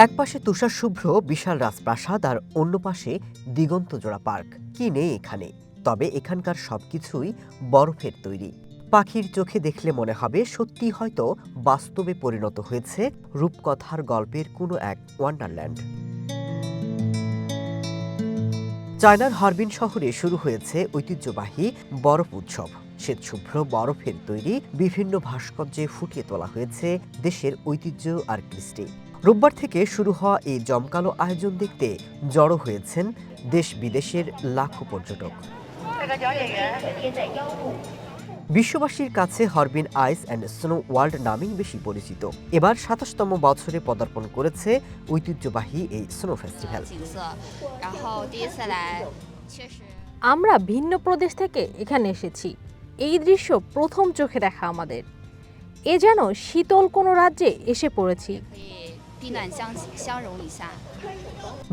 একপাশে তুষার শুভ্র বিশাল রাজপ্রাসাদ আর অন্য পাশে দিগন্তজোড়া পার্ক। কি নেই এখানে? তবে এখানকার সবকিছুই বরফের তৈরি। পাখির চোখে দেখলে মনে হবে সত্যি হয়তো বাস্তবে পরিণত হয়েছে রূপকথার গল্পের কোনো এক ওয়ান্ডারল্যান্ড। চায়নার হারবিন শহরে শুরু হয়েছে ঐতিহ্যবাহী বরফ উৎসব। শ্বেতশুভ্র বরফের তৈরি বিভিন্ন ভাস্কর্যে ফুটিয়ে তোলা হয়েছে দেশের ঐতিহ্য আর কৃষ্টি। রোববার থেকে শুরু হওয়া এই জমকালো আয়োজন দেখতে জড়ো হয়েছেন দেশ বিদেশের লাখো পর্যটক। বিশ্ববাসীর কাছে হরবিন আইস অ্যান্ড স্নো ওয়ার্ল্ড নামেই বেশি পরিচিত। এবার ২৭তম বছরে পদার্পণ করেছে ঐতিহ্যবাহী এই স্নো ফেস্টিভ্যাল। আমরা ভিন্ন প্রদেশ থেকে এখানে এসেছি। এই দৃশ্য প্রথম চোখে দেখা আমাদের। এ যেন শীতল কোনো রাজ্যে এসে পড়েছি।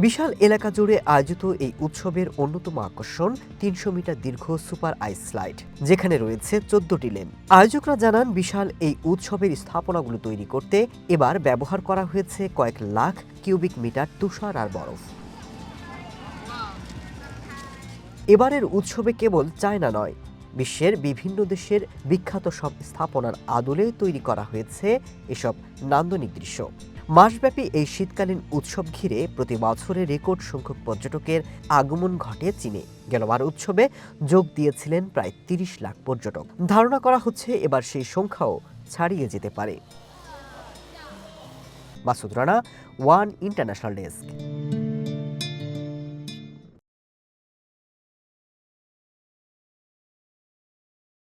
বিশাল এলাকা জুড়ে আয়োজিত এই উৎসবের অন্যতম আকর্ষণ ৩০০ মিটার দীর্ঘ সুপার আইস স্লাইড, যেখানে রয়েছে ১৪টি লেন। আয়োজকরা জানান, বিশাল এই উৎসবের স্থাপনাগুলো তৈরি করতে এবার ব্যবহার করা হয়েছে কয়েক লাখ কিউবিক মিটার তুষার আর বরফ। এবারের উৎসবে কেবল চায়না নয়, বিশ্বের বিভিন্ন দেশের বিখ্যাত সব স্থাপনার আদলে তৈরি করা হয়েছে এসব নান্দনিক দৃশ্য। মাসব্যাপী এই শীতকালীন উৎসব ঘিরে প্রতি বছরে রেকর্ড সংখ্যক পর্যটকের আগমন ঘটে চীনে। গেলবার উৎসবে যোগ দিয়েছিলেন প্রায় ৩০ লাখ পর্যটক। ধারণা করা হচ্ছে এবার সেই সংখ্যাও ছাড়িয়ে যেতে পারে। Masud Rana, one international desk.